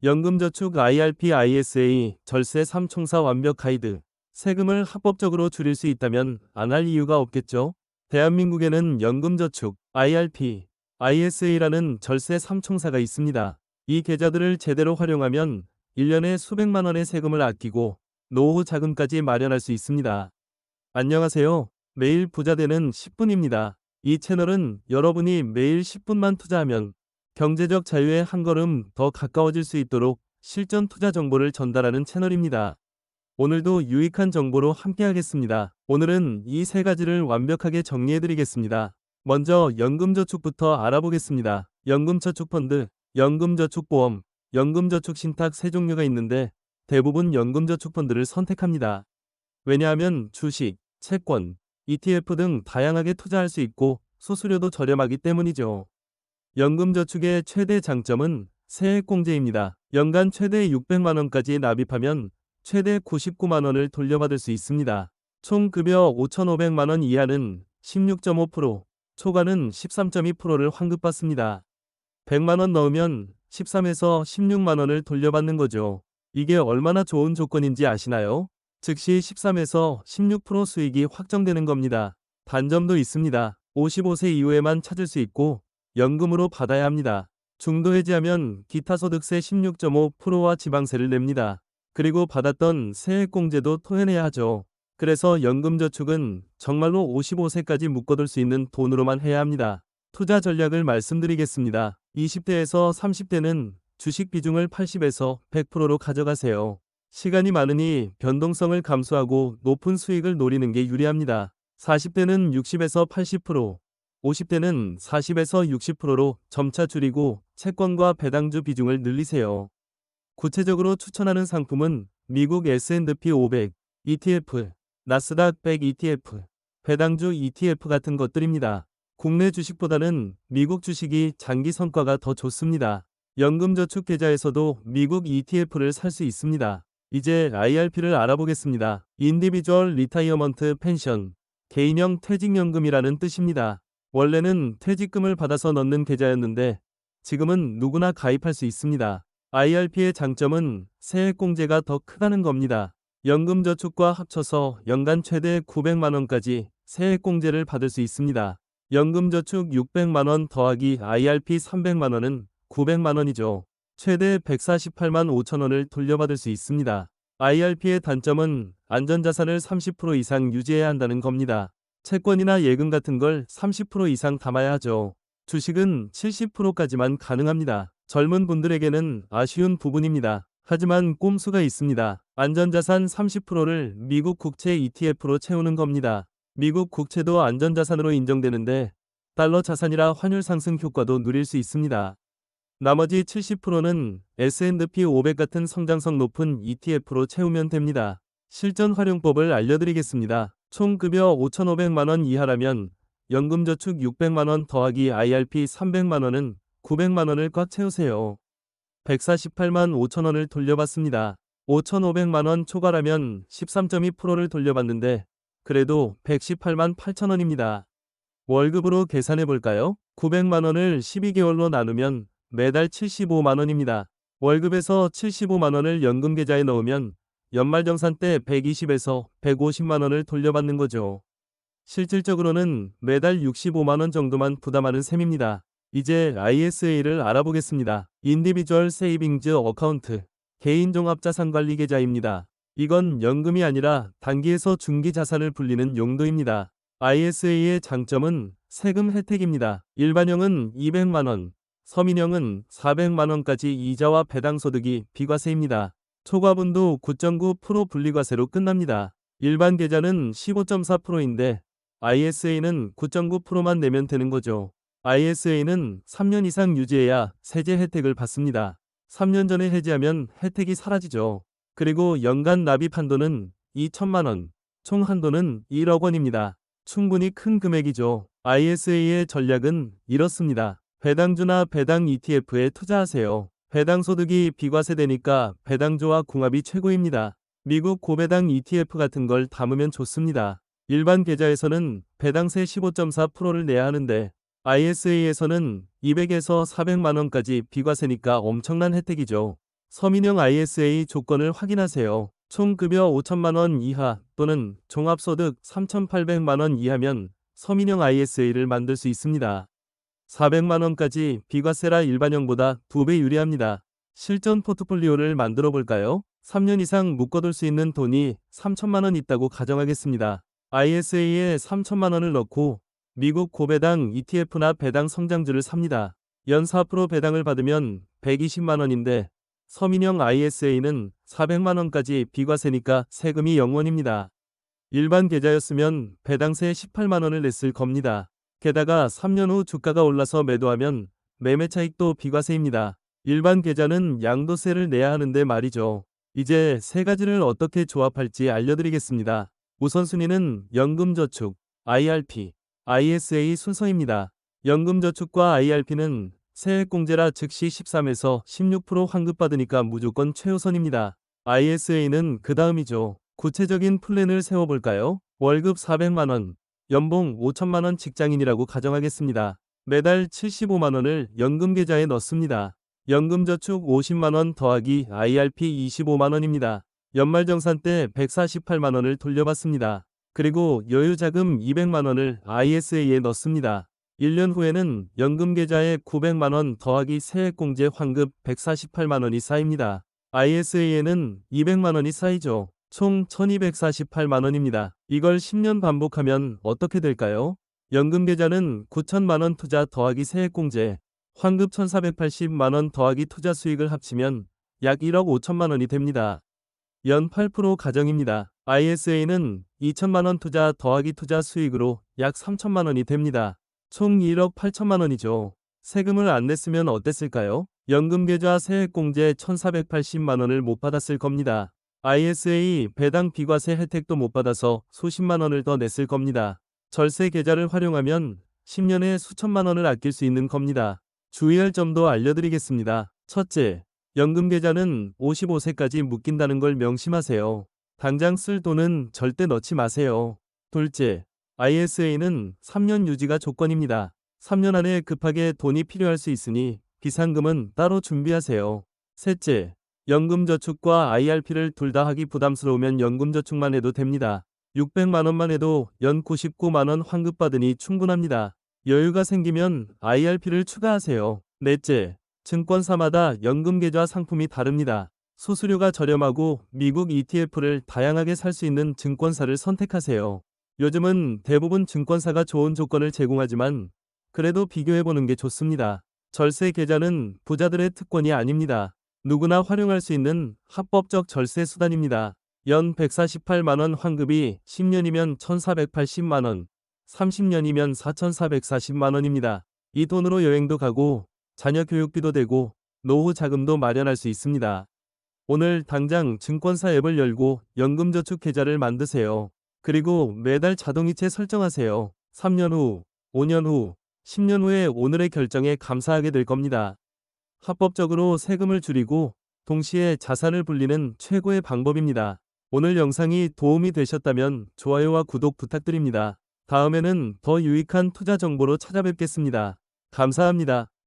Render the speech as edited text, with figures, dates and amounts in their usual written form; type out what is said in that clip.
연금저축 IRP ISA 절세 3총사 완벽 가이드. 세금을 합법적으로 줄일 수 있다면 안 할 이유가 없겠죠. 대한민국에는 연금저축 IRP ISA라는 절세 3총사가 있습니다. 이 계좌들을 제대로 활용하면 1년에 수백만 원의 세금을 아끼고 노후 자금까지 마련할 수 있습니다. 안녕하세요. 매일 부자 되는 10분입니다. 이 채널은 여러분이 매일 10분만 투자하면 경제적 자유에 한 걸음 더 가까워질 수 있도록 실전 투자 정보를 전달하는 채널입니다. 오늘도 유익한 정보로 함께하겠습니다. 오늘은 이 세 가지를 완벽하게 정리해드리겠습니다. 먼저 연금저축부터 알아보겠습니다. 연금저축펀드, 연금저축보험, 연금저축신탁 세 종류가 있는데 대부분 연금저축펀드를 선택합니다. 왜냐하면 주식, 채권, ETF 등 다양하게 투자할 수 있고 수수료도 저렴하기 때문이죠. 연금저축의 최대 장점은 세액공제입니다. 연간 최대 600만 원까지 납입하면 최대 99만 원을 돌려받을 수 있습니다. 총 급여 5,500만 원 이하는 16.5%, 초과는 13.2%를 환급받습니다. 100만 원 넣으면 13에서 16만 원을 돌려받는 거죠. 이게 얼마나 좋은 조건인지 아시나요? 즉시 13에서 16% 수익이 확정되는 겁니다. 단점도 있습니다. 55세 이후에만 찾을 수 있고 연금으로 받아야 합니다. 중도해지하면 기타소득세 16.5%와 지방세를 냅니다. 그리고 받았던 세액공제도 토해내야 하죠. 그래서 연금저축은 정말로 55세까지 묶어둘 수 있는 돈으로만 해야 합니다. 투자 전략을 말씀드리겠습니다. 20대에서 30대는 주식 비중을 80에서 100%로 가져가세요. 시간이 많으니 변동성을 감수하고 높은 수익을 노리는 게 유리합니다. 40대는 60에서 80%, 50대는 40에서 60%로 점차 줄이고 채권과 배당주 비중을 늘리세요. 구체적으로 추천하는 상품은 미국 S&P 500, ETF, 나스닥 100 ETF, 배당주 ETF 같은 것들입니다. 국내 주식보다는 미국 주식이 장기 성과가 더 좋습니다. 연금저축 계좌에서도 미국 ETF를 살 수 있습니다. 이제 IRP를 알아보겠습니다. 인디비주얼 리타이어먼트 펜션, 개인형 퇴직연금이라는 뜻입니다. 원래는 퇴직금을 받아서 넣는 계좌였는데 지금은 누구나 가입할 수 있습니다. IRP의 장점은 세액공제가 더 크다는 겁니다. 연금저축과 합쳐서 연간 최대 900만 원까지 세액공제를 받을 수 있습니다. 연금저축 600만 원 더하기 IRP 300만 원은 900만 원이죠. 최대 148만 5천 원을 돌려받을 수 있습니다. IRP의 단점은 안전자산을 30% 이상 유지해야 한다는 겁니다. 채권이나 예금 같은 걸 30% 이상 담아야 하죠. 주식은 70%까지만 가능합니다. 젊은 분들에게는 아쉬운 부분입니다. 하지만 꼼수가 있습니다. 안전자산 30%를 미국 국채 ETF로 채우는 겁니다. 미국 국채도 안전자산으로 인정되는데 달러 자산이라 환율 상승 효과도 누릴 수 있습니다. 나머지 70%는 S&P 500 같은 성장성 높은 ETF로 채우면 됩니다. 실전 활용법을 알려드리겠습니다. 총 급여 5,500만 원 이하라면 연금저축 600만 원 더하기 IRP 300만 원은 900만 원을 꽉 채우세요. 148만 5천 원을 돌려받습니다. 5,500만 원 초과라면 13.2%를 돌려받는데 그래도 118만 8천 원입니다. 월급으로 계산해 볼까요? 900만 원을 12개월로 나누면 매달 75만 원입니다. 월급에서 75만 원을 연금 계좌에 넣으면 연말정산 때 120에서 150만 원을 돌려받는 거죠. 실질적으로는 매달 65만 원 정도만 부담하는 셈입니다. 이제 ISA를 알아보겠습니다. 인디비주얼 세이빙즈 어카운트, 개인종합자산관리 계좌입니다. 이건 연금이 아니라 단기에서 중기 자산을 불리는 용도입니다. ISA의 장점은 세금 혜택입니다. 일반형은 200만 원, 서민형은 400만 원까지 이자와 배당소득이 비과세입니다. 초과분도 9.9% 분리과세로 끝납니다. 일반 계좌는 15.4%인데 ISA는 9.9%만 내면 되는 거죠. ISA는 3년 이상 유지해야 세제 혜택을 받습니다. 3년 전에 해지하면 혜택이 사라지죠. 그리고 연간 납입 한도는 2천만 원, 총 한도는 1억 원입니다. 충분히 큰 금액이죠. ISA의 전략은 이렇습니다. 배당주나 배당 ETF에 투자하세요. 배당 소득이 비과세되니까 배당주와 궁합이 최고입니다. 미국 고배당 ETF 같은 걸 담으면 좋습니다. 일반 계좌에서는 배당세 15.4%를 내야 하는데 ISA에서는 200에서 400만 원까지 비과세니까 엄청난 혜택이죠. 서민형 ISA 조건을 확인하세요. 총급여 5천만 원 이하 또는 종합소득 3,800만 원 이하면 서민형 ISA를 만들 수 있습니다. 400만 원까지 비과세라 일반형보다 2배 유리합니다. 실전 포트폴리오를 만들어 볼까요? 3년 이상 묶어둘 수 있는 돈이 3천만 원 있다고 가정하겠습니다. ISA에 3천만 원을 넣고 미국 고배당 ETF나 배당 성장주를 삽니다. 연 4% 배당을 받으면 120만 원인데 서민형 ISA는 400만 원까지 비과세니까 세금이 0원입니다. 일반 계좌였으면 배당세 18만 원을 냈을 겁니다. 게다가 3년 후 주가가 올라서 매도하면 매매 차익도 비과세입니다. 일반 계좌는 양도세를 내야 하는데 말이죠. 이제 세 가지를 어떻게 조합할지 알려드리겠습니다. 우선순위는 연금저축, IRP, ISA 순서입니다. 연금저축과 IRP는 세액공제라 즉시 13에서 16% 환급받으니까 무조건 최우선입니다. ISA는 그 다음이죠. 구체적인 플랜을 세워볼까요? 월급 400만원, 연봉 5천만원 직장인이라고 가정하겠습니다. 매달 75만원을 연금계좌에 넣습니다. 연금저축 50만원 더하기 IRP 25만원입니다. 연말정산 때 148만원을 돌려받습니다. 그리고 여유자금 200만원을 ISA에 넣습니다. 1년 후에는 연금계좌에 900만원 더하기 세액공제 환급 148만원이 쌓입니다. ISA에는 200만원이 쌓이죠. 총 1248만원입니다. 이걸 10년 반복하면 어떻게 될까요? 연금계좌는 9천만원 투자 더하기 세액공제, 환급 1480만원 더하기 투자 수익을 합치면 약 1억 5천만원이 됩니다. 연 8% 가정입니다. ISA는 2천만원 투자 더하기 투자 수익으로 약 3천만원이 됩니다. 총 1억 8천만원이죠. 세금을 안 냈으면 어땠을까요? 연금계좌 세액공제 1480만원을 못 받았을 겁니다. ISA 배당 비과세 혜택도 못 받아서 수십만원을 더 냈을 겁니다. 절세 계좌를 활용하면 10년에 수천만원을 아낄 수 있는 겁니다. 주의할 점도 알려드리겠습니다. 첫째, 연금계좌는 55세까지 묶인다는 걸 명심하세요. 당장 쓸 돈은 절대 넣지 마세요. 둘째, ISA는 3년 유지가 조건입니다. 3년 안에 급하게 돈이 필요할 수 있으니 비상금은 따로 준비하세요. 셋째, 연금저축과 IRP를 둘 다 하기 부담스러우면 연금저축만 해도 됩니다. 600만원만 해도 연 99만원 환급받으니 충분합니다. 여유가 생기면 IRP를 추가하세요. 넷째, 증권사마다 연금계좌 상품이 다릅니다. 수수료가 저렴하고 미국 ETF를 다양하게 살 수 있는 증권사를 선택하세요. 요즘은 대부분 증권사가 좋은 조건을 제공하지만 그래도 비교해보는 게 좋습니다. 절세 계좌는 부자들의 특권이 아닙니다. 누구나 활용할 수 있는 합법적 절세 수단입니다. 연 148만원 환급이 10년이면 1480만원, 30년이면 4440만원입니다. 이 돈으로 여행도 가고 자녀 교육비도 되고 노후 자금도 마련할 수 있습니다. 오늘 당장 증권사 앱을 열고 연금저축 계좌를 만드세요. 그리고 매달 자동이체 설정하세요. 3년 후, 5년 후, 10년 후에 오늘의 결정에 감사하게 될 겁니다. 합법적으로 세금을 줄이고 동시에 자산을 불리는 최고의 방법입니다. 오늘 영상이 도움이 되셨다면 좋아요와 구독 부탁드립니다. 다음에는 더 유익한 투자 정보로 찾아뵙겠습니다. 감사합니다.